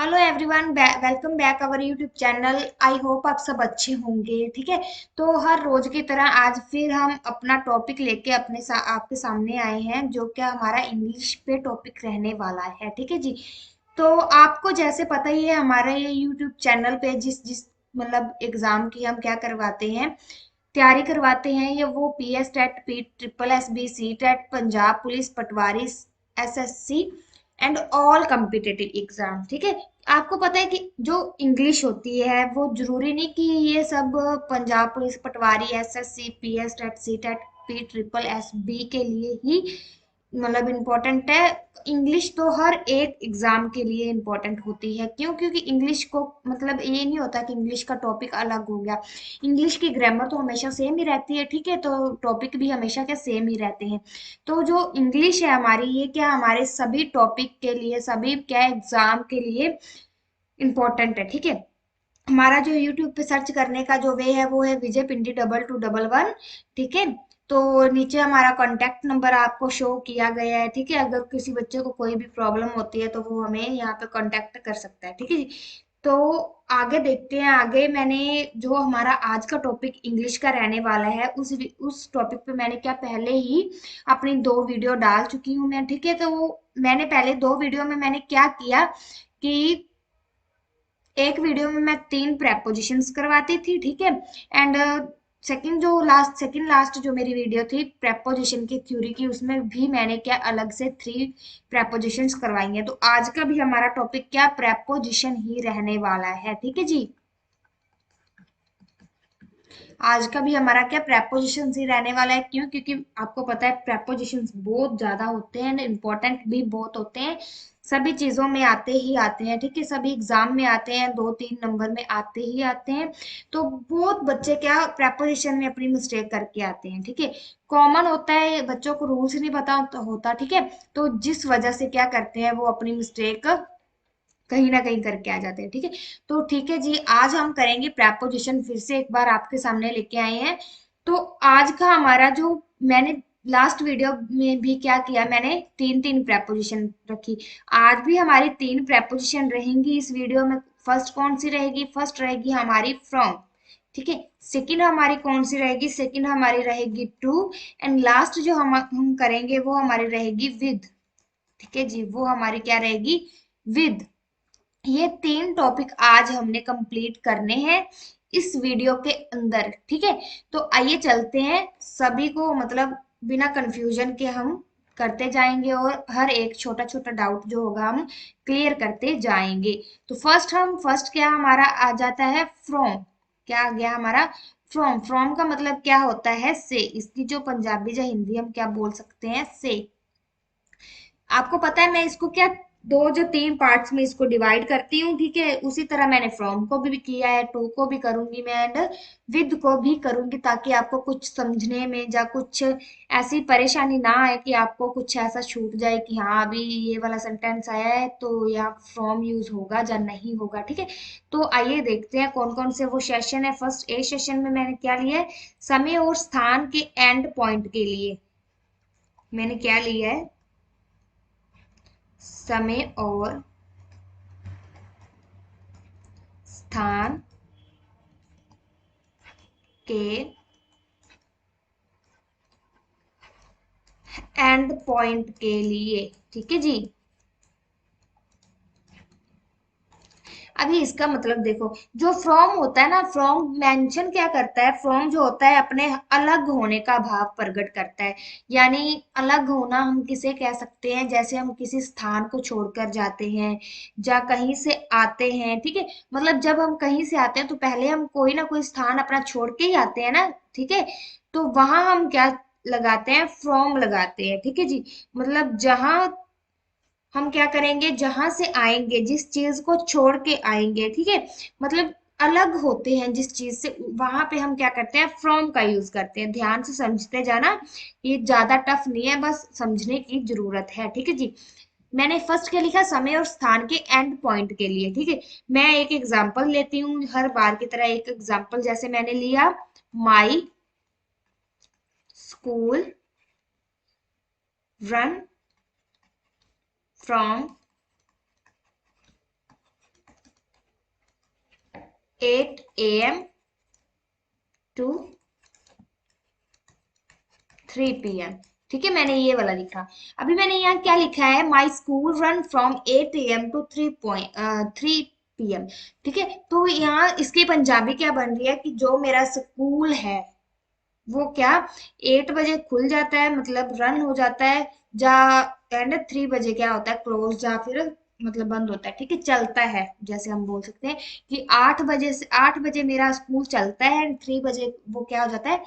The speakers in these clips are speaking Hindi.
Hello everyone, welcome back our YouTube channel. I hope आप सब अच्छे होंगे। ठीक है, तो हर रोज की तरह आज फिर हम अपना टॉपिक लेके आपके सामने आए हैं, जो कि हमारा इंग्लिश पे टॉपिक रहने वाला है। ठीक है जी। तो आपको जैसे पता ही है, हमारे ये यूट्यूब चैनल पे जिस जिस मतलब एग्जाम की हम क्या करवाते हैं, तैयारी करवाते हैं, ये वो P S TET, P triple S B, C TET, Punjab police, Patwari, SSC and all competitive exam. ठीक है, आपको पता है कि जो इंग्लिश होती है वो जरूरी नहीं कि ये सब पंजाब पुलिस, पटवारी, SSC, PS TET, C TET, P triple S B के लिए ही मतलब इम्पोर्टेंट है। इंग्लिश तो हर एक एग्जाम के लिए इम्पोर्टेंट होती है। क्यों? क्योंकि इंग्लिश को मतलब ये नहीं होता कि इंग्लिश का टॉपिक अलग हो गया। इंग्लिश की ग्रामर तो हमेशा सेम ही रहती है। ठीक है, तो टॉपिक भी हमेशा क्या सेम ही रहते हैं। तो जो इंग्लिश है हमारी, ये क्या हमारे सभी टॉपिक के लिए, सभी क्या एग्जाम के लिए इम्पोर्टेंट है। ठीक है, हमारा जो यूट्यूब पे सर्च करने का जो वे है वो है विजय पिंडी 2211। ठीक है, तो नीचे हमारा कांटेक्ट नंबर आपको शो किया गया है। ठीक है, अगर किसी बच्चे को कोई भी प्रॉब्लम होती है तो वो हमें यहाँ पे कांटेक्ट कर सकता है। ठीक है जी। तो आगे देखते हैं। आगे मैंने जो हमारा आज का टॉपिक इंग्लिश का रहने वाला है, उस टॉपिक पे मैंने क्या पहले ही अपनी 2 वीडियो डाल चुकी हूँ मैं। ठीक है, तो वो मैंने पहले 2 वीडियो में मैंने क्या किया कि एक वीडियो में मैं 3 प्रेपोजिशंस करवाती थी। ठीक है, एंड सेकंड लास्ट जो मेरी वीडियो थी प्रेपोजिशन की थ्योरी की, उसमें भी मैंने क्या अलग से 3 प्रेपोजिशंस करवाई हैं। तो आज का भी हमारा टॉपिक क्या प्रेपोजिशन ही रहने वाला है। ठीक है जी। आज का भी हमारा क्या प्रेपोजिशंस ही रहने वाला है। क्यों? क्योंकि आपको पता है प्रेपोजिशंस बहुत ज्यादा होते हैं, इम्पोर्टेंट भी बहुत होते हैं। सभी चीजों में आते ही आते हैं। ठीक है, सभी एग्जाम में आते हैं, 2-3 नंबर में आते ही आते हैं। तो बहुत बच्चे क्या प्रेपोजिशन में अपनी मिस्टेक करके आते हैं। ठीक है, कॉमन होता है, बच्चों को रूल्स नहीं पता होता। ठीक है, तो जिस वजह से क्या करते हैं वो अपनी मिस्टेक कहीं ना कहीं करके आ जाते हैं। ठीक है, तो ठीक है जी, आज हम करेंगे प्रेपोजिशन, फिर से एक बार आपके सामने लेके आए हैं। तो आज का हमारा जो मैंने लास्ट वीडियो में भी क्या किया, मैंने 3-3 प्रेपोजिशन रखी। आज भी हमारी 3 प्रेपोजिशन रहेंगी इस वीडियो में। फर्स्ट कौन सी रहेगी? फर्स्ट रहेगी हमारी फ्रॉम। ठीक है, सेकंड हमारी कौन सी रहेगी? सेकंड हमारी रहेगी टू। एंड लास्ट जो हम करेंगे वो हमारी रहेगी विद। ठीक है जी, वो हमारी क्या रहेगी? विद। ये 3 टॉपिक आज हमने कंप्लीट करने हैं इस वीडियो के अंदर। ठीक है, तो आइए चलते हैं। सभी को मतलब बिना कंफ्यूजन के हम करते जाएंगे, और हर एक छोटा छोटा डाउट जो होगा हम क्लियर करते जाएंगे। तो फर्स्ट क्या हमारा आ जाता है? फ्रॉम। क्या आ गया हमारा? फ्रॉम। फ्रॉम का मतलब क्या होता है? से। इसकी जो पंजाबी या हिंदी हम क्या बोल सकते हैं? से। आपको पता है मैं इसको क्या 2 या 3 पार्ट्स में इसको डिवाइड करती हूँ। ठीक है, उसी तरह मैंने फ्रॉम को भी किया है, टू को भी करूंगी मैं, एंड विद को भी करूंगी, ताकि आपको कुछ समझने में या कुछ ऐसी परेशानी ना आए कि आपको कुछ ऐसा छूट जाए कि हाँ अभी ये वाला सेंटेंस आया है तो यहाँ फ्रॉम यूज होगा या नहीं होगा। ठीक है, तो आइए देखते हैं कौन कौन से वो सेशन है। फर्स्ट ए सेशन में मैंने क्या लिया है? समय और स्थान के एंड पॉइंट के लिए मैंने क्या लिया है? समय और स्थान के एंड पॉइंट के लिए। ठीक है जी। अभी इसका मतलब देखो, जो फ्रॉम होता है ना, फ्रॉम मेंशन क्या करता है? फ्रॉम जो होता है अपने अलग होने का भाव प्रकट करता है। यानी अलग होना हम किसे कह सकते हैं? जैसे हम किसी स्थान को छोड़कर जाते हैं या कहीं से आते हैं। ठीक है, मतलब जब हम कहीं से आते हैं तो पहले हम कोई ना कोई स्थान अपना छोड़ के ही आते हैं ना। ठीक है, तो वहां हम क्या लगाते हैं? फ्रॉम लगाते हैं। ठीक है जी, मतलब जहां हम क्या करेंगे? जहां से आएंगे, जिस चीज को छोड़ के आएंगे। ठीक है, मतलब अलग होते हैं जिस चीज से, वहां पे हम क्या करते हैं? फ्रॉम का यूज करते हैं। ध्यान से समझते जाना, ये ज्यादा टफ नहीं है, बस समझने की जरूरत है। ठीक है जी। मैंने फर्स्ट क्या लिखा? समय और स्थान के एंड पॉइंट के लिए। ठीक है, मैं एक एग्जांपल लेती हूँ हर बार की तरह। एक एग्जांपल जैसे मैंने लिया, my school run from 8 AM to 3 PM। ठीक है, मैंने ये वाला लिखा। अभी मैंने यहाँ क्या लिखा है, my school run from 8 AM to 3 PM। ठीक है, तो यहाँ इसकी पंजाबी क्या बन रही है कि जो मेरा स्कूल है वो क्या 8 बजे खुल जाता है, मतलब रन हो जाता है, जा एंड 3 बजे क्या होता है, क्लोज, या फिर मतलब बंद होता है। ठीक है, चलता है, जैसे हम बोल सकते हैं कि 8 बजे से 8 बजे मेरा स्कूल चलता है एंड 3 बजे वो क्या हो जाता है,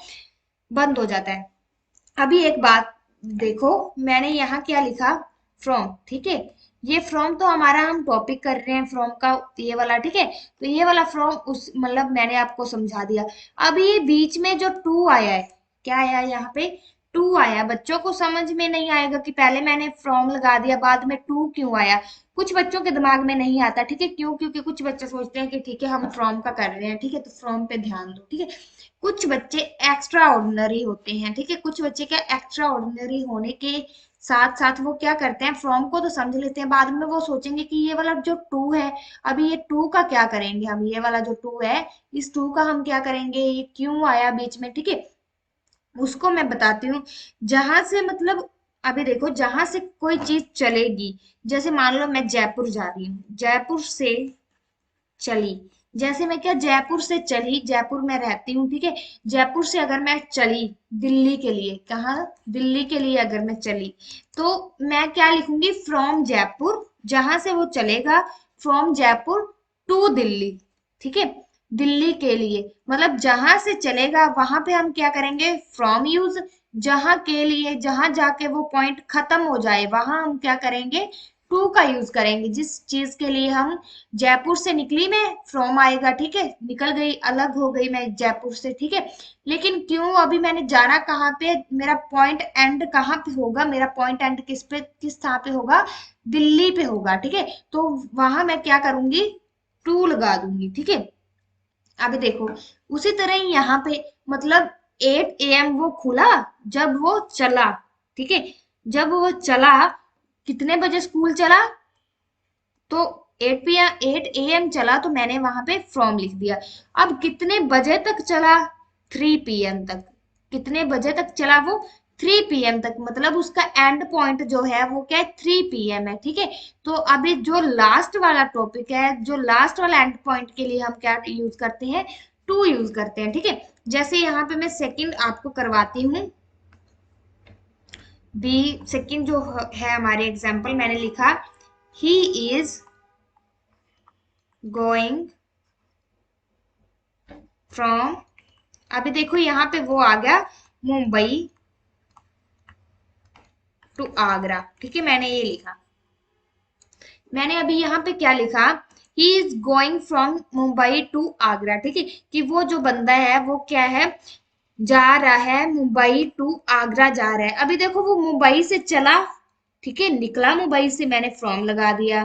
बंद हो जाता है। अभी एक बात देखो, मैंने यहाँ क्या लिखा, फ्रॉम। ठीक है, ये फ्रॉम तो हमारा हम टॉपिक कर रहे हैं फ्रॉम का, ये वाला। ठीक है, तो ये वाला फ्रॉम उस मतलब मैंने आपको समझा दिया। अभी ये बीच में जो टू आया है, क्या आया है यहाँ पे, टू आया। बच्चों को समझ में नहीं आएगा कि पहले मैंने फ्रॉम लगा दिया, बाद में टू क्यों आया। कुछ बच्चों के दिमाग में नहीं आता। ठीक है, क्यों, क्योंकि कुछ बच्चे सोचते हैं कि ठीक है हम फ्रॉम का कर रहे हैं, ठीक है तो फ्रॉम पे ध्यान दो। ठीक है, कुछ बच्चे एक्स्ट्रा ऑर्डिनरी होते हैं। ठीक है, कुछ बच्चे क्या एक्स्ट्रा ऑर्डिनरी होने के साथ साथ वो क्या करते हैं, फ्रॉम को तो समझ लेते हैं, बाद में वो सोचेंगे कि ये वाला जो टू है, अभी ये टू का क्या करेंगे हम, ये वाला जो टू है इस टू का हम क्या करेंगे, ये क्यों आया बीच में। ठीक है, उसको मैं बताती हूँ। जहां से मतलब, अभी देखो जहां से कोई चीज चलेगी, जैसे मान लो मैं जयपुर जा रही हूँ, जयपुर से चली, जैसे मैं क्या जयपुर से चली, जयपुर में रहती हूँ। ठीक है, जयपुर से अगर मैं चली दिल्ली के लिए, कहाँ, दिल्ली के लिए अगर मैं चली, तो मैं क्या लिखूंगी, फ्रॉम जयपुर, जहां से वो चलेगा, फ्रॉम जयपुर टू दिल्ली। ठीक है, दिल्ली के लिए, मतलब जहां से चलेगा वहां पे हम क्या करेंगे, फ्रॉम यूज। जहां के लिए, जहां जाके वो पॉइंट खत्म हो जाए, वहां हम क्या करेंगे, टू का यूज करेंगे। जिस चीज के लिए हम जयपुर से निकली मैं, फ्रॉम आएगा। ठीक है, निकल गई, अलग हो गई मैं जयपुर से। ठीक है, लेकिन क्यों, अभी मैंने जाना कहाँ पे, मेरा पॉइंट एंड कहाँ पे होगा, मेरा पॉइंट एंड किस पे, किस स्थान पे होगा, दिल्ली पे होगा। ठीक है, तो वहां मैं क्या करूंगी, टू लगा दूंगी। ठीक है, अभी देखो उसी तरह ही यहाँ पे, मतलब 8 AM वो खुला, जब वो चला। ठीक है, जब वो चला, कितने बजे स्कूल चला, तो 8 AM चला, तो मैंने वहां पे फ्रॉम लिख दिया। अब कितने बजे तक चला, 3 PM तक। कितने बजे तक चला वो, 3 PM तक, मतलब उसका एंड पॉइंट जो है वो क्या है, 3 PM है। ठीक है, तो अभी जो लास्ट वाला टॉपिक है, जो लास्ट वाला एंड पॉइंट के लिए हम क्या यूज करते हैं, टू यूज करते हैं। ठीक है, जैसे यहाँ पे मैं सेकंड आपको करवाती हूँ, बी सेकंड जो है हमारे एग्जाम्पल, मैंने लिखा ही इज गोइंग फ्रॉम। अभी देखो यहाँ पे वो आ गया, मुंबई टू आगरा। ठीक है, मैंने ये लिखा। मैंने अभी यहाँ पे क्या लिखा, he is going from Mumbai to Agra. ठीक है, कि वो जो बंदा है वो क्या है, जा रहा है मुंबई टू आगरा जा रहा है। अभी देखो वो मुंबई से चला, ठीक है, निकला मुंबई से, मैंने फ्रॉम लगा दिया।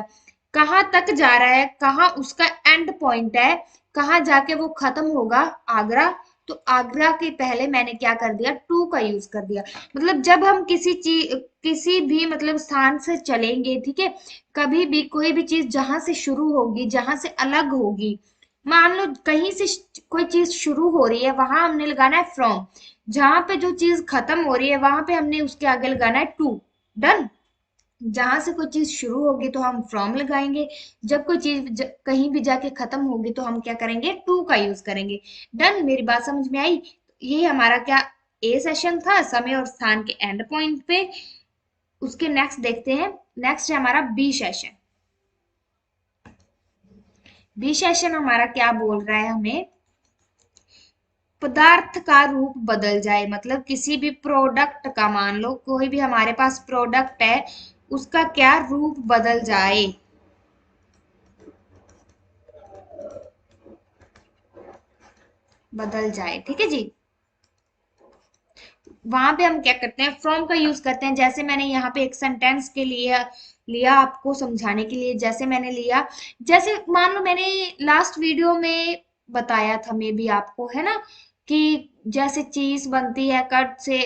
कहाँ तक जा रहा है, कहाँ उसका एंड पॉइंट है, कहाँ जाके वो खत्म होगा, आगरा। तो आगरा के पहले मैंने क्या कर दिया, टू का यूज कर दिया। मतलब जब हम किसी चीज, किसी भी मतलब स्थान से चलेंगे, ठीक है, कभी भी कोई भी चीज जहां से शुरू होगी, जहां से अलग होगी, मान लो कहीं से कोई चीज शुरू हो रही है, वहां हमने लगाना है फ्रॉम। जहां पे जो चीज खत्म हो रही है वहां पे हमने उसके आगे लगाना है टू। डन। जहां से कोई चीज शुरू होगी तो हम फ्रॉम लगाएंगे, जब कोई चीज कहीं भी जाके खत्म होगी तो हम क्या करेंगे, टू का यूज करेंगे। डन, मेरी बात समझ में आई। ये हमारा क्या, ए सेशन था, समय और स्थान के एंड पॉइंट पे। उसके नेक्स्ट देखते हैं, नेक्स्ट है हमारा बी सेशन। बी सेशन हमारा क्या बोल रहा है हमें, पदार्थ का रूप बदल जाए, मतलब किसी भी प्रोडक्ट का, मान लो कोई भी हमारे पास प्रोडक्ट है, उसका क्या रूप बदल जाए, बदल जाए। ठीक है जी, वहां पे हम क्या करते हैं, फ्रॉम का यूज करते हैं। जैसे मैंने यहाँ पे एक सेंटेंस के लिए लिया आपको समझाने के लिए, जैसे मैंने लिया, जैसे मान लो मैंने लास्ट वीडियो में बताया था, मे बी आपको, है ना, कि जैसे चीज बनती है कर्ड से,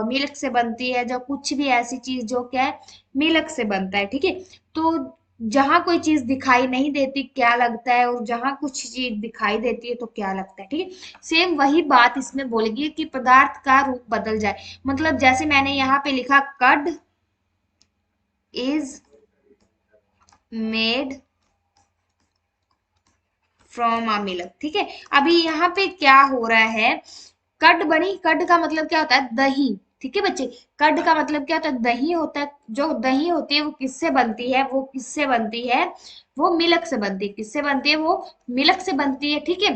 मिल्क से बनती है, जो कुछ भी ऐसी चीज जो क्या है, मिल्क से बनता है। ठीक है, तो जहां कोई चीज दिखाई नहीं देती क्या लगता है, और जहां कुछ चीज दिखाई देती है तो क्या लगता है, ठीक है। सेम वही बात इसमें बोलेगी कि पदार्थ का रूप बदल जाए। मतलब जैसे मैंने यहाँ पे लिखा कड is made from a milk, ठीक है। अभी यहाँ पे क्या हो रहा है, कड बनी, कड का मतलब क्या होता है, दही, ठीक है बच्चे। कड का मतलब क्या होता है, दही होता है। जो दही होती है वो किससे बनती है, वो किससे बनती है, वो मिल्क से बनती है। किससे बनती है, वो मिल्क से बनती है, ठीक है।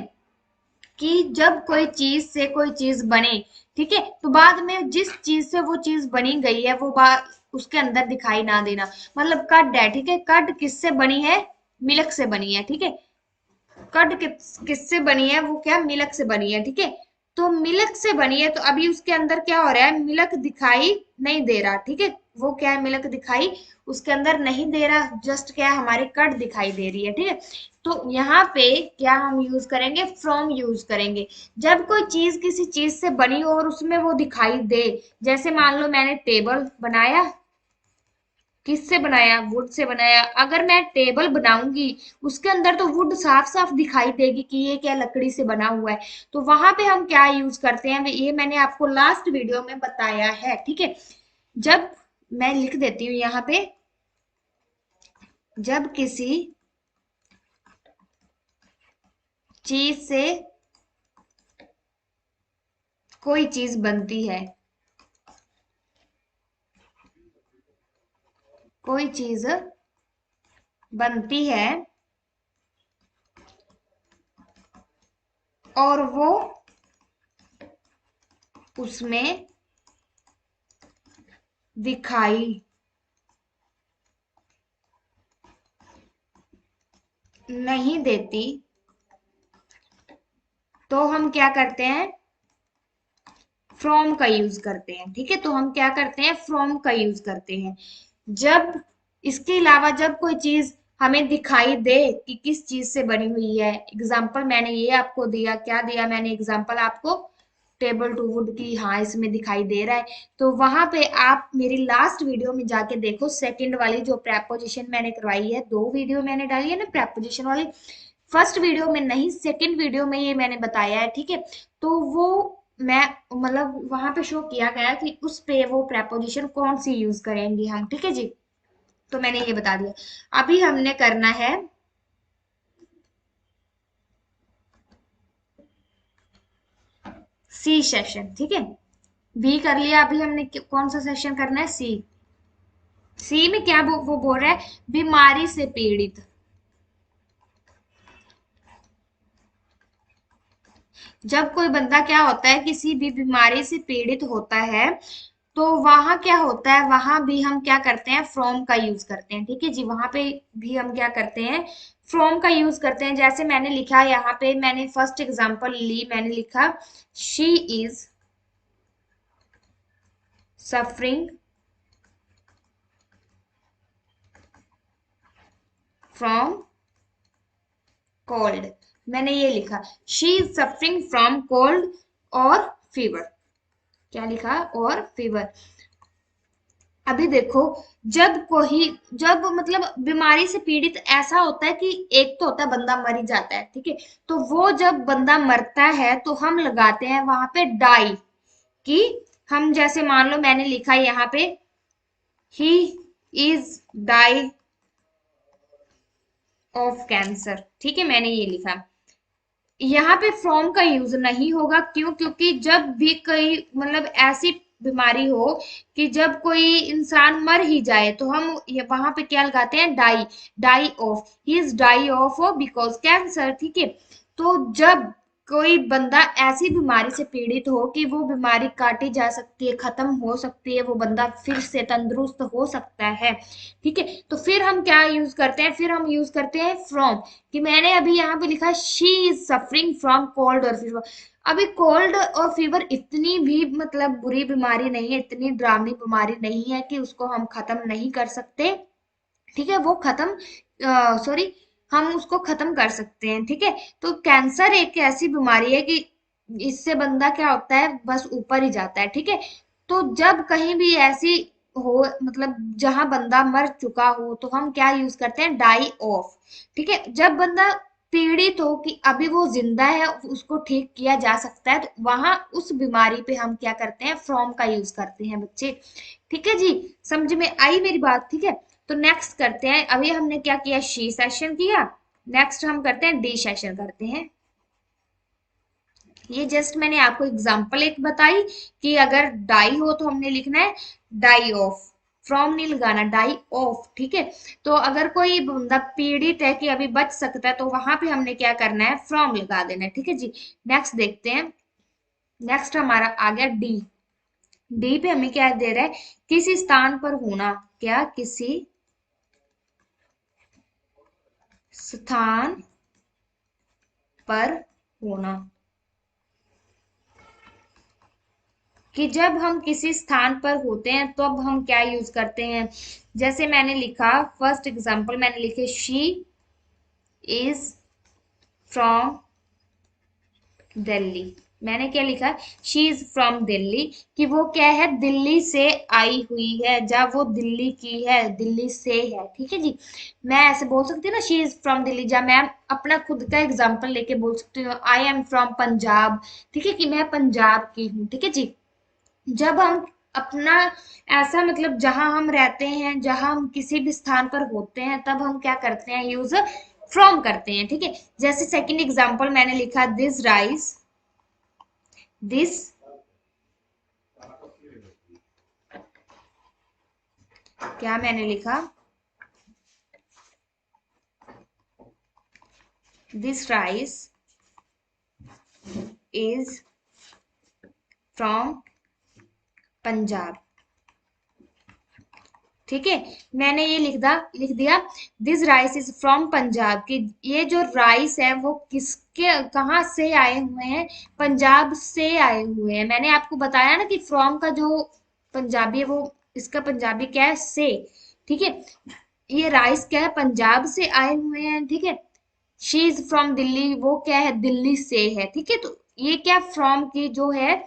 कि जब कोई चीज से कोई चीज बने, ठीक है, तो बाद में जिस चीज से वो चीज बनी गई है वो बात उसके अंदर दिखाई ना देना। मतलब कड है, ठीक है, कड किससे बनी है, मिल्क से बनी है, ठीक है। कड किससे बनी है, वो क्या, मिल्क से बनी है, ठीक है। तो मिल्क से बनी है तो अभी उसके अंदर क्या हो रहा है, मिल्क दिखाई नहीं दे रहा, ठीक है। वो क्या है, मिल्क दिखाई उसके अंदर नहीं दे रहा, जस्ट क्या है, हमारी कड दिखाई दे रही है, ठीक है। तो यहाँ पे क्या हम यूज करेंगे, फ्रॉम यूज करेंगे। जब कोई चीज किसी चीज से बनी हो और उसमें वो दिखाई दे, जैसे मान लो मैंने टेबल बनाया, किससे बनाया, वुड से बनाया। अगर मैं टेबल बनाऊंगी, उसके अंदर तो वुड साफ साफ दिखाई देगी कि ये क्या लकड़ी से बना हुआ है। तो वहां पे हम क्या यूज करते हैं, ये मैंने आपको लास्ट वीडियो में बताया है, ठीक है। जब मैं लिख देती हूँ यहाँ पे, जब किसी चीज से कोई चीज बनती है, कोई चीज बनती है और वो उसमें दिखाई नहीं देती, तो हम क्या करते हैं, फ्रॉम का यूज करते हैं, ठीक है। तो हम क्या करते हैं, फ्रॉम का यूज करते हैं। जब इसके अलावा जब कोई चीज हमें दिखाई दे कि किस चीज से बनी हुई है, एग्जाम्पल मैंने ये आपको दिया, क्या दिया मैंने एग्जाम्पल आपको, टेबल टू वुड की, हाँ इसमें दिखाई दे रहा है। तो वहां पे आप मेरी लास्ट वीडियो में जाके देखो, सेकंड वाली जो प्रेपोजिशन मैंने करवाई है, दो वीडियो मैंने डाली है ना प्रेपोजिशन वाली, फर्स्ट वीडियो में नहीं, सेकंड वीडियो में ये मैंने बताया है, ठीक है। तो वो मैं मतलब वहां पे शो किया गया कि उस पे वो प्रेपोजिशन कौन सी यूज करेंगे हम, ठीक है जी। तो मैंने ये बता दिया। अभी हमने करना है सी सेशन, ठीक है। बी कर लिया, अभी हमने कौन सा सेशन करना है, सी। सी में क्या वो बोल रहा है, बीमारी से पीड़ित। जब कोई बंदा क्या होता है, किसी भी बीमारी से पीड़ित होता है, तो वहां क्या होता है, वहां भी हम क्या करते हैं, फ्रॉम का यूज करते हैं, ठीक है जी। वहां पे भी हम क्या करते हैं, फ्रॉम का यूज करते हैं। जैसे मैंने लिखा यहाँ पे, मैंने फर्स्ट एग्जांपल ली, मैंने लिखा she is suffering from cold. मैंने ये लिखा, she is suffering from cold और फीवर। क्या लिखा, और फीवर। अभी देखो, जब कोई, जब मतलब बीमारी से पीड़ित ऐसा होता है कि एक तो होता है बंदा मर ही जाता है, ठीक है। तो वो जब बंदा मरता है तो हम लगाते हैं वहां पे डाई, कि हम जैसे मान लो मैंने लिखा यहाँ पे he is die of cancer, ठीक है, मैंने ये लिखा। यहाँ पे फ्रॉम का यूज नहीं होगा, क्यों, क्योंकि जब भी कोई मतलब ऐसी बीमारी हो कि जब कोई इंसान मर ही जाए, तो हम वहां पे क्या लगाते हैं, die. Die of, he is die of because cancer, ठीक है। तो जब कोई बंदा ऐसी बीमारी से पीड़ित हो कि वो बीमारी काटी जा सकती है, खत्म हो सकती है, वो बंदा फिर से तंदुरुस्त हो सकता है, ठीक है। तो फिर हम क्या यूज करते हैं, फिर हम यूज करते हैं फ्रॉम। कि मैंने अभी यहाँ पे लिखा she is suffering from cold और फीवर। अभी कोल्ड और फीवर इतनी भी मतलब बुरी बीमारी नहीं है, इतनी डरावनी बीमारी नहीं है कि उसको हम खत्म नहीं कर सकते, ठीक है। वो खत्म, सॉरी, हम उसको खत्म कर सकते हैं, ठीक है। तो कैंसर एक ऐसी बीमारी है कि इससे बंदा क्या होता है, बस ऊपर ही जाता है, ठीक है। तो जब कहीं भी ऐसी हो, मतलब जहां बंदा मर चुका हो तो हम क्या यूज करते हैं, डाई ऑफ। ठीक है, जब बंदा पीड़ित हो कि अभी वो जिंदा है, उसको ठीक किया जा सकता है, तो वहां उस बीमारी पे हम क्या करते हैं, फ्रॉम का यूज करते हैं बच्चे। ठीक है जी, समझ में आई मेरी बात? ठीक है, तो नेक्स्ट करते हैं। अभी हमने क्या किया, शी सेशन किया। नेक्स्ट हम करते हैं डी सेशन करते हैं। ये जस्ट मैंने आपको एग्जांपल एक बताई कि अगर डाई हो तो हमने लिखना है डाई ऑफ, फ्रॉम नहीं लगाना, डाई ऑफ। ठीक है, तो अगर कोई बंदा पीड़ित है कि अभी बच सकता है, तो वहां पे हमने क्या करना है, फ्रॉम लगा देना है। ठीक है जी, नेक्स्ट देखते हैं। नेक्स्ट हमारा आ गया डी। डी पे हमें क्या दे रहा है, किसी स्थान पर होना, क्या, किसी स्थान पर होना। कि जब हम किसी स्थान पर होते हैं तो अब हम क्या यूज करते हैं। जैसे मैंने लिखा, फर्स्ट एग्जांपल मैंने लिखे, शी इज फ्रॉम दिल्ली। मैंने क्या लिखा, शी इज फ्रॉम दिल्ली, कि वो क्या है, दिल्ली से आई हुई है, जब वो दिल्ली की है, दिल्ली से है। ठीक है जी, मैं ऐसे बोल सकती हूँ ना, शी इज फ्रॉम दिल्ली, जब मैं अपना खुद का एग्जांपल लेके बोल सकती हूँ, आई एम फ्रॉम पंजाब। ठीक है, कि मैं पंजाब की हूँ। ठीक है जी, जब हम अपना ऐसा मतलब जहां हम रहते हैं, जहां हम किसी भी स्थान पर होते हैं, तब हम क्या करते हैं, यूज फ्रॉम करते हैं। ठीक है, जैसे सेकंड एग्जांपल मैंने लिखा, दिस राइस, दिस, क्या मैंने लिखा, this rice is from Punjab. ठीक है, मैंने ये लिख दिया, this rice is from Punjab, कि ये जो राइस है वो किसके, कहाँ से आए हुए हैं, पंजाब से आए हुए हैं। मैंने आपको बताया ना कि फ्रॉम का जो पंजाबी है वो, इसका पंजाबी क्या है, से। ठीक है, ये राइस क्या है, पंजाब से आए हुए हैं। ठीक है, शी इज फ्रॉम दिल्ली, वो क्या है, दिल्ली से है। ठीक है, तो ये क्या, फ्रॉम की जो है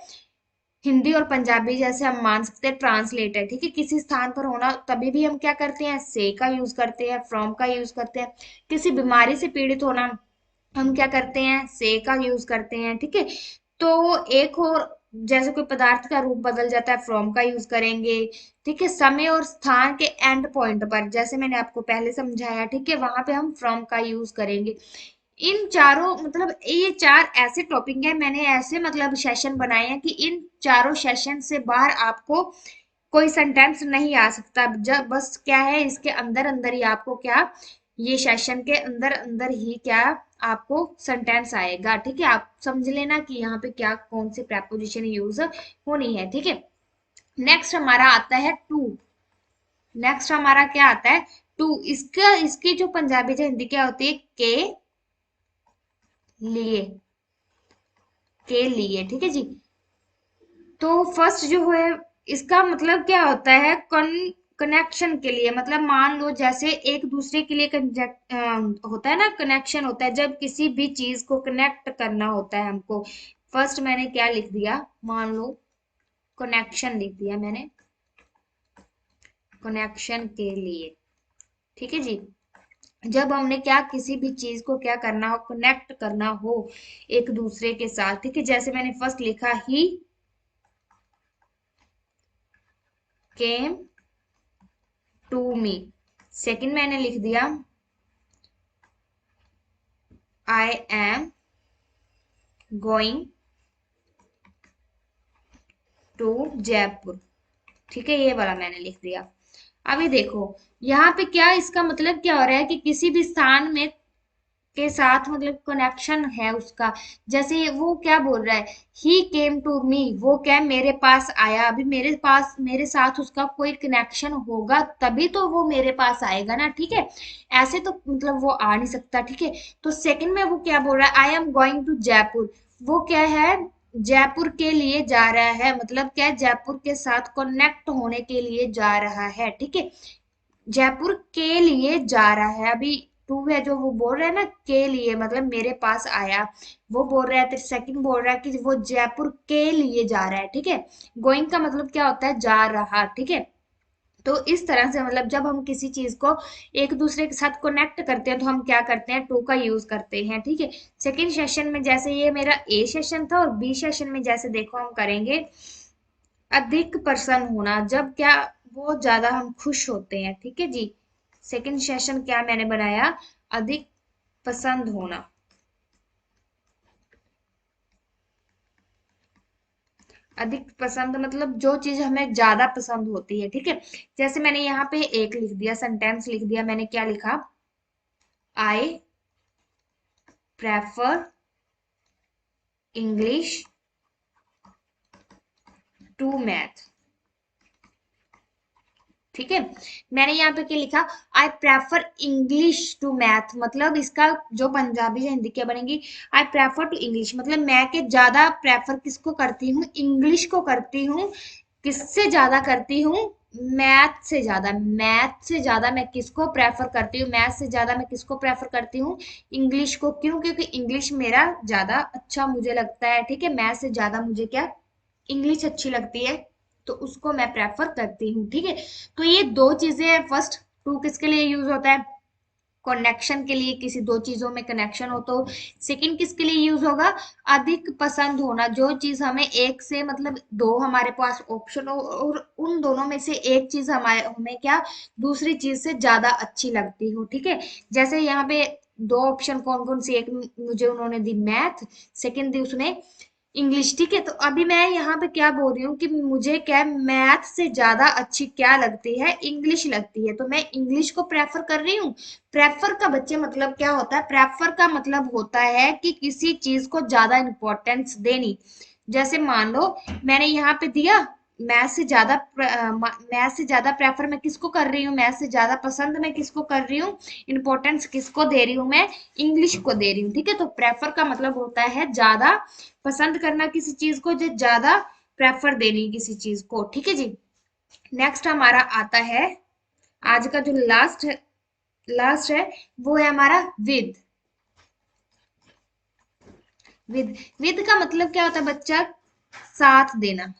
हिंदी और पंजाबी जैसे हम मान सकते हैं ट्रांसलेट है। ठीक है, किसी स्थान पर होना, तभी भी हम क्या करते हैं, से का यूज करते हैं, फ्रॉम का यूज करते हैं। किसी बीमारी से पीड़ित होना, हम क्या करते हैं, से का यूज करते हैं। ठीक है, तो एक और, जैसे कोई पदार्थ का रूप बदल जाता है, फ्रॉम का यूज करेंगे। ठीक है, समय और स्थान के एंड पॉइंट पर, जैसे मैंने आपको पहले समझाया, ठीक है, वहां पे हम फ्रॉम का यूज करेंगे। इन चारों मतलब ये चार ऐसे टॉपिक है, मैंने ऐसे मतलब सेशन बनाए हैं कि इन चारों सेशन से बाहर आपको कोई सेंटेंस नहीं आ सकता। जब बस क्या है, इसके अंदर अंदर ही आपको क्या, ये सेशन के अंदर अंदर ही क्या, आपको सेंटेंस आएगा। ठीक है, आप समझ लेना कि यहाँ पे क्या, कौन सी प्रेपोजिशन यूज होनी है। ठीक है, नेक्स्ट हमारा आता है टू। नेक्स्ट हमारा क्या आता है, टू। इसका, इसकी जो पंजाबी या हिंदी क्या होती है, के लिए, के लिए। ठीक है जी, तो फर्स्ट जो है, इसका मतलब क्या होता है, कनेक्शन के लिए। मतलब मान लो जैसे एक दूसरे के लिए होता है ना, कनेक्शन होता है, जब किसी भी चीज को कनेक्ट करना होता है हमको। फर्स्ट मैंने क्या लिख दिया, मान लो कनेक्शन लिख दिया मैंने, कनेक्शन के लिए। ठीक है जी, जब हमने क्या, किसी भी चीज को क्या करना हो, कनेक्ट करना हो एक दूसरे के साथ। ठीक है, जैसे मैंने फर्स्ट लिखा, ही केम टू मी। सेकंड मैंने लिख दिया, I am going to Jaipur. ठीक है, ये वाला मैंने लिख दिया। अभी देखो, यहाँ पे क्या, इसका मतलब क्या हो रहा है कि किसी भी स्थान में के साथ मतलब कनेक्शन है उसका। जैसे वो क्या बोल रहा है, ही केम टू मी, वो क्या, मेरे पास आया। अभी मेरे पास, मेरे साथ उसका कोई कनेक्शन होगा तभी तो वो मेरे पास आएगा ना। ठीक है, ऐसे तो मतलब वो आ नहीं सकता। ठीक है, तो सेकंड में वो क्या बोल रहा है, I am going to Jaipur, वो क्या है, जयपुर के लिए जा रहा है, मतलब क्या, जयपुर के साथ कनेक्ट होने के लिए जा रहा है। ठीक है, जयपुर के लिए जा रहा है। अभी टू है जो वो बोल रहा है ना, के लिए मतलब मेरे पास आया, वो बोल रहा है, तो सेकंड बोल रहा है कि वो जयपुर के लिए जा रहा है। ठीक है, गोइंग का मतलब क्या होता है, जा रहा। ठीक है, तो इस तरह से मतलब जब हम किसी चीज को एक दूसरे के साथ कनेक्ट करते हैं तो हम क्या करते हैं, टू का यूज करते हैं। ठीक है। सेकंड सेशन में जैसे ये मेरा ए सेशन था, और बी सेशन में जैसे देखो हम करेंगे अधिक प्रसन्न होना, जब क्या बहुत ज्यादा हम खुश होते हैं। ठीक है जी। सेकंड सेशन क्या मैंने बनाया, अधिक पसंद होना। अधिक पसंद मतलब जो चीज हमें ज्यादा पसंद होती है। ठीक है। जैसे मैंने यहाँ पे एक लिख दिया, सेंटेंस लिख दिया, मैंने क्या लिखा, I prefer English to math. ठीक है। मैंने यहाँ पे क्या लिखा, I prefer English to math, मतलब इसका जो पंजाबी या हिंदी क्या बनेगी, आई प्रेफर टू इंग्लिश, मतलब मैं के ज्यादा प्रेफर किसको करती हूँ, इंग्लिश को करती हूँ। किससे ज्यादा करती हूँ, मैथ से ज्यादा। मैथ से ज्यादा मैं किसको प्रेफर करती हूँ, मैथ से ज्यादा मैं किसको प्रेफर करती हूँ, इंग्लिश को। क्यों? क्योंकि इंग्लिश मेरा ज्यादा अच्छा मुझे लगता है। ठीक है। मैथ से ज्यादा मुझे क्या, इंग्लिश अच्छी लगती है, तो उसको मैं प्रेफर करती हूँ। ठीक है। तो ये दो चीजें हैं। फर्स्ट, टू किसके लिए यूज होता है, कनेक्शन के लिए, किसी दो चीजों में कनेक्शन हो तो। सेकंड किसके लिए यूज होगा, अधिक पसंद होना, जो चीज हमें एक से मतलब दो हमारे पास ऑप्शन हो और उन दोनों में से एक चीज हमारे हमें क्या, दूसरी चीज से ज्यादा अच्छी लगती हो। ठीक है। जैसे यहाँ पे दो ऑप्शन कौन कौन सी, एक मुझे उन्होंने दी मैथ, सेकंड दी उसने इंग्लिश। ठीक है। तो अभी मैं यहाँ पे क्या बोल रही हूँ कि मुझे क्या, मैथ से ज्यादा अच्छी क्या लगती है, इंग्लिश लगती है, तो मैं इंग्लिश को प्रेफर कर रही हूँ। प्रेफर का बच्चे मतलब क्या होता है, प्रेफर का मतलब होता है कि किसी चीज को ज्यादा इंपॉर्टेंस देनी। जैसे मान लो मैंने यहाँ पे दिया, मैथ से ज्यादा प्रेफर मैं किसको कर रही हूँ, मैथ से ज्यादा पसंद मैं किसको कर रही हूँ, इंपॉर्टेंस किसको दे रही हूँ, मैं इंग्लिश को दे रही हूँ। ठीक है। तो प्रेफर का मतलब होता है ज्यादा पसंद करना किसी चीज को, जो ज्यादा प्रेफर देनी किसी चीज को। ठीक है जी। नेक्स्ट हमारा आता है, आज का जो लास्ट है वो है हमारा विद। विद विद का मतलब क्या होता है बच्चा, साथ देना।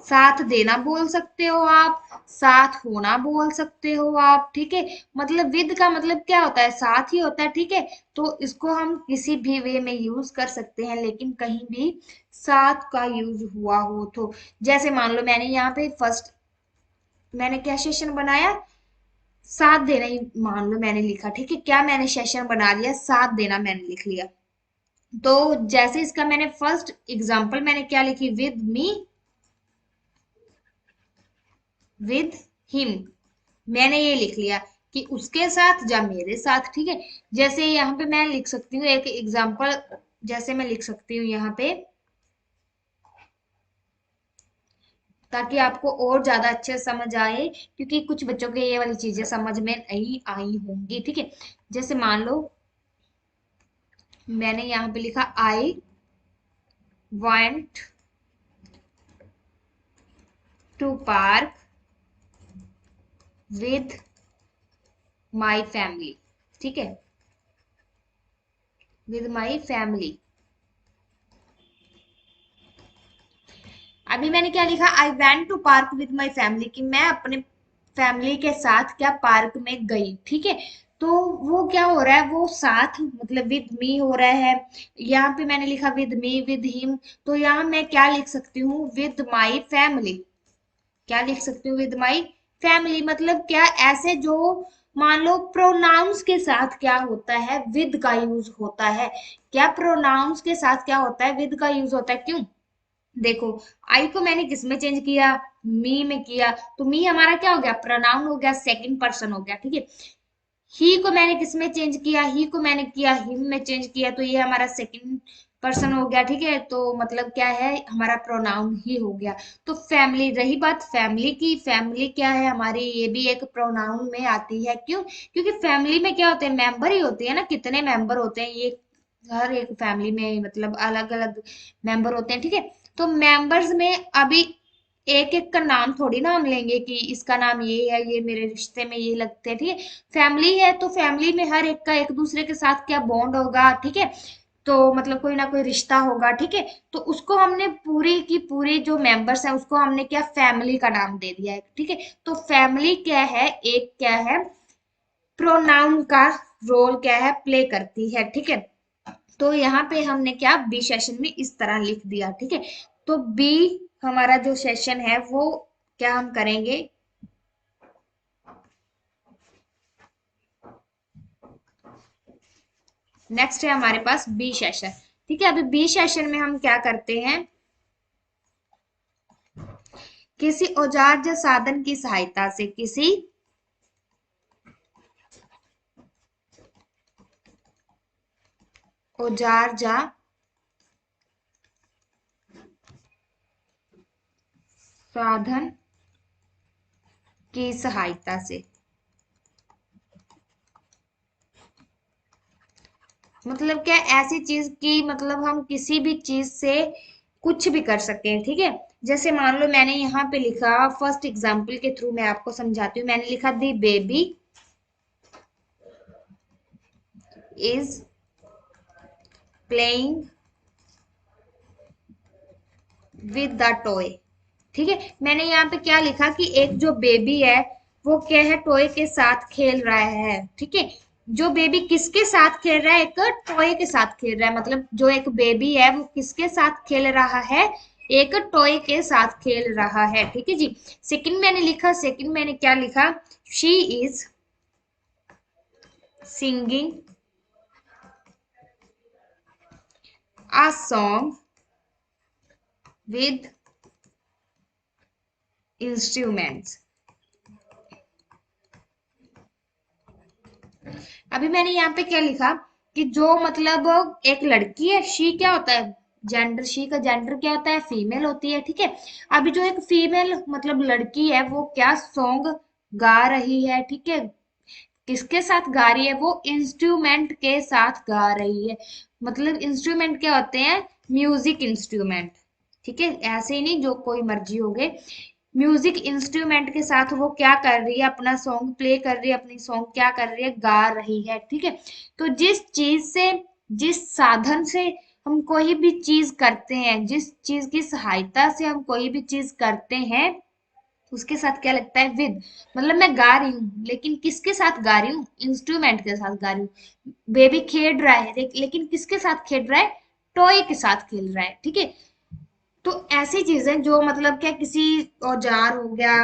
साथ देना बोल सकते हो आप, साथ होना बोल सकते हो आप। ठीक है। मतलब विद का मतलब क्या होता है, साथ ही होता है। ठीक है। तो इसको हम किसी भी वे में यूज कर सकते हैं, लेकिन कहीं भी साथ का यूज हुआ हो तो। जैसे मान लो मैंने यहाँ पे फर्स्ट, मैंने क्या सेशन बनाया, साथ देना ही मान लो मैंने लिखा। ठीक है। क्या मैंने सेशन बना लिया, साथ देना मैंने लिख लिया। तो जैसे इसका मैंने फर्स्ट एग्जांपल मैंने क्या लिखी, विद मी, विद हिम, मैंने ये लिख लिया कि उसके साथ या मेरे साथ। ठीक है। जैसे यहाँ पे मैं लिख सकती हूँ एक एग्जांपल, जैसे मैं लिख सकती हूँ यहाँ पे, ताकि आपको और ज्यादा अच्छे से समझ आए, क्योंकि कुछ बच्चों के ये वाली चीजें समझ में नहीं आई होंगी। ठीक है। जैसे मान लो मैंने यहाँ पे लिखा, I want to park with my family. ठीक है। With my family. अभी मैंने क्या लिखा, I went to park with my family, कि मैं अपने फैमिली के साथ क्या पार्क में गई। ठीक है। तो वो क्या हो रहा है, वो साथ मतलब विद मी हो रहा है। यहाँ पे मैंने लिखा विद मी, विद हिम, तो यहाँ मैं क्या लिख सकती हूँ, विद माई फैमिली। क्या लिख सकती हूँ, विद माई फैमिली। मतलब क्या, ऐसे जो मान लो प्रोनाउंस के साथ क्या होता है, विद का यूज होता है। क्या प्रोनाउंस के साथ क्या होता है, विद का यूज होता है। क्यों? देखो, आई को मैंने किस में चेंज किया, मी में किया, तो मी हमारा क्या हो गया, प्रोनाउन हो गया, सेकंड पर्सन हो गया। ठीक है। ही को मैंने किस में चेंज किया, ही को मैंने किया हिम में चेंज किया, तो ये हमारा सेकंड पर्सन हो गया। ठीक है। तो मतलब क्या है, हमारा प्रोनाउन ही हो गया। तो फैमिली, रही बात फैमिली की, फैमिली क्या है हमारी, ये भी एक प्रोनाउन में आती है। क्यों? क्योंकि फैमिली में क्या होते हैं, मेंबर ही होते हैं ना, कितने मेंबर होते हैं ये, हर एक फैमिली में मतलब अलग अलग मेंबर होते हैं। ठीक है। तो मेंबर्स में अभी एक एक का नाम थोड़ी ना हम लेंगे कि इसका नाम ये है, ये मेरे रिश्ते में ये लगते हैं। ठीक है। फैमिली है तो फैमिली में हर एक का एक दूसरे के साथ क्या बॉन्ड होगा। ठीक है। तो मतलब कोई ना कोई रिश्ता होगा, ठीक है। तो उसको हमने पूरी की पूरी जो मेंबर्स हैं उसको हमने क्या फैमिली का नाम दे दिया है, ठीक है। तो फैमिली क्या है, एक क्या है प्रोनाउन का रोल क्या है प्ले करती है, ठीक है। तो यहाँ पे हमने क्या बी सेशन में इस तरह लिख दिया, ठीक है। तो बी हमारा जो सेशन है वो क्या हम करेंगे, नेक्स्ट है हमारे पास बी सेशन, ठीक है। अभी बी सेशन में हम क्या करते हैं, किसी औजार या साधन की सहायता से, किसी औजार या साधन की सहायता से, मतलब क्या ऐसी चीज की मतलब हम किसी भी चीज से कुछ भी कर सकते हैं, ठीक है। जैसे मान लो मैंने यहाँ पे लिखा, फर्स्ट एग्जांपल के थ्रू मैं आपको समझाती हूँ, मैंने लिखा the baby is playing with the toy, ठीक है। मैंने यहाँ पे क्या लिखा कि एक जो बेबी है वो क्या है टॉय के साथ खेल रहा है, ठीक है। जो बेबी किसके साथ खेल रहा है, एक टॉय के साथ खेल रहा है, मतलब जो एक बेबी है वो किसके साथ खेल रहा है, एक टॉय के साथ खेल रहा है, ठीक है जी। सेकंड मैंने लिखा, सेकंड मैंने क्या लिखा, she is singing a song with instruments. अभी मैंने यहाँ पे क्या लिखा कि जो मतलब एक लड़की है, शी क्या होता है जेंडर, शी का जेंडर क्या होता है फीमेल होती है, ठीक है। अभी जो एक फीमेल मतलब लड़की है वो क्या सॉन्ग गा रही है, ठीक है। किसके साथ गा रही है, वो इंस्ट्रूमेंट के साथ गा रही है। मतलब इंस्ट्रूमेंट क्या होते हैं, म्यूजिक इंस्ट्रूमेंट, ठीक है। ऐसे ही नहीं जो कोई मर्जी हो गए, म्यूजिक इंस्ट्रूमेंट के साथ वो क्या कर रही है, अपना सॉन्ग प्ले कर रही है, अपनी सॉन्ग क्या कर रही है, गा रही है, ठीक है। तो जिस चीज से, जिस साधन से हम कोई भी चीज करते हैं, जिस चीज की सहायता से हम कोई भी चीज करते हैं, उसके साथ क्या लगता है विद। मतलब मैं गा रही हूँ लेकिन किसके साथ गा रही हूँ, इंस्ट्रूमेंट के साथ गा रही हूँ। बेबी खेल रहा है लेकिन किसके साथ खेल रहा है, टॉय के साथ खेल रहा है, ठीक है। तो ऐसी चीजें जो मतलब क्या किसी औजार हो गया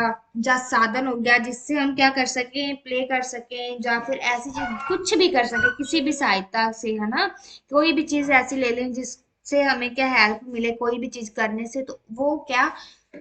या साधन हो गया जिससे हम क्या कर सकें, प्ले कर सकें, या फिर ऐसी चीज कुछ भी कर सके किसी भी सहायता से, है ना। कोई भी चीज ऐसी ले लें जिससे हमें क्या हेल्प मिले कोई भी चीज करने से, तो वो क्या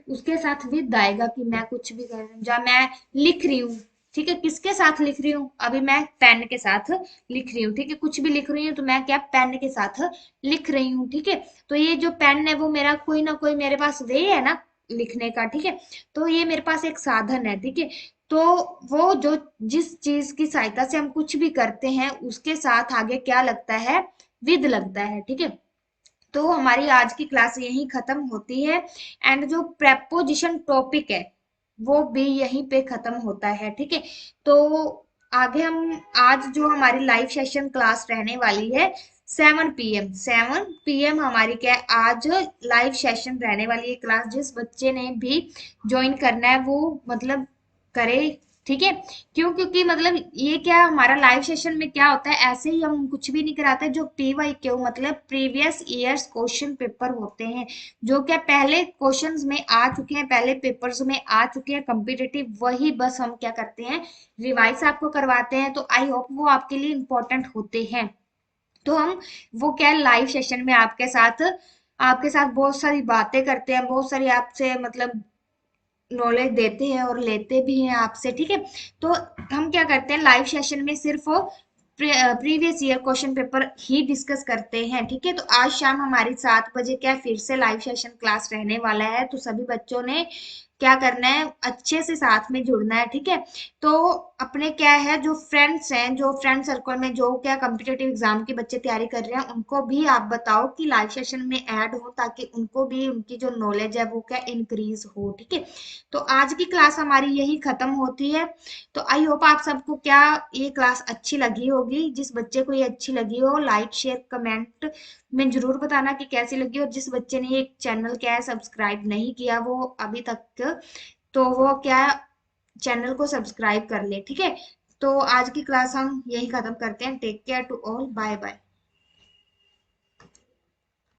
उसके साथ विद आएगा कि मैं कुछ भी कर रही हूँ, या मैं लिख रही हूँ, ठीक है। किसके साथ लिख रही हूँ, अभी मैं पेन के साथ लिख रही हूँ, ठीक है। कुछ भी लिख रही हूँ तो मैं क्या पेन के साथ लिख रही हूँ, ठीक है। तो ये जो पेन है वो मेरा कोई ना कोई मेरे पास वे है ना लिखने का, ठीक है। तो ये मेरे पास एक साधन है, ठीक है। तो वो जो जिस चीज की सहायता से हम कुछ भी करते हैं उसके साथ आगे क्या लगता है, विद लगता है, ठीक है। तो हमारी आज की क्लास यहीं खत्म होती है, एंड जो प्रेपोजिशन टॉपिक है वो भी यहीं पे खत्म होता है, ठीक है। तो आगे हम आज जो हमारी लाइव सेशन क्लास रहने वाली है 7 PM, 7 PM हमारी क्या है आज लाइव सेशन रहने वाली है क्लास। जिस बच्चे ने भी ज्वाइन करना है वो मतलब करे, ठीक है। क्यों, क्योंकि मतलब ये क्या हमारा लाइव सेशन में क्या होता है, ऐसे ही हम कुछ भी नहीं कराते, जो PYQ मतलब प्रीवियस ईयर्स क्वेश्चन पेपर होते हैं, जो क्या पहले क्वेश्चंस में आ चुके हैं, पहले पेपर्स में आ चुके हैं कम्पिटिटिव, वही बस हम क्या करते हैं रिवाइज आपको करवाते हैं। तो आई होप वो आपके लिए इम्पोर्टेंट होते हैं। तो हम वो क्या लाइव सेशन में आपके साथ बहुत सारी बातें करते हैं, बहुत सारी आपसे मतलब नॉलेज देते हैं और लेते भी हैं आपसे, ठीक है। तो हम क्या करते हैं लाइव सेशन में सिर्फ प्रीवियस ईयर क्वेश्चन पेपर ही डिस्कस करते हैं, ठीक है। तो आज शाम हमारी 7 बजे क्या फिर से लाइव सेशन क्लास रहने वाला है, तो सभी बच्चों ने क्या करना है अच्छे से साथ में जुड़ना है, ठीक है। तो अपने क्या है, जो फ्रेंड्स हैं, जो फ्रेंड सर्कल में जो क्या कॉम्पिटेटिव एग्जाम के बच्चे तैयारी कर रहे हैं, उनको भी आप बताओ कि लाइव सेशन में ऐड हो, ताकि उनको भी उनकी जो नॉलेज है वो क्या इंक्रीज हो। ठीक है, तो आज की क्लास हमारी यही खत्म होती है। तो आई होप आप सबको क्या ये क्लास अच्छी लगी होगी। जिस बच्चे को ये अच्छी लगी हो, लाइक शेयर कमेंट में जरूर बताना कि कैसी लगी। और जिस बच्चे ने ये चैनल क्या है सब्सक्राइब नहीं किया वो अभी तक, तो वो क्या चैनल को सब्सक्राइब कर ले। ठीक है, तो आज की क्लास हम यही खत्म करते हैं। Take care to all, bye bye.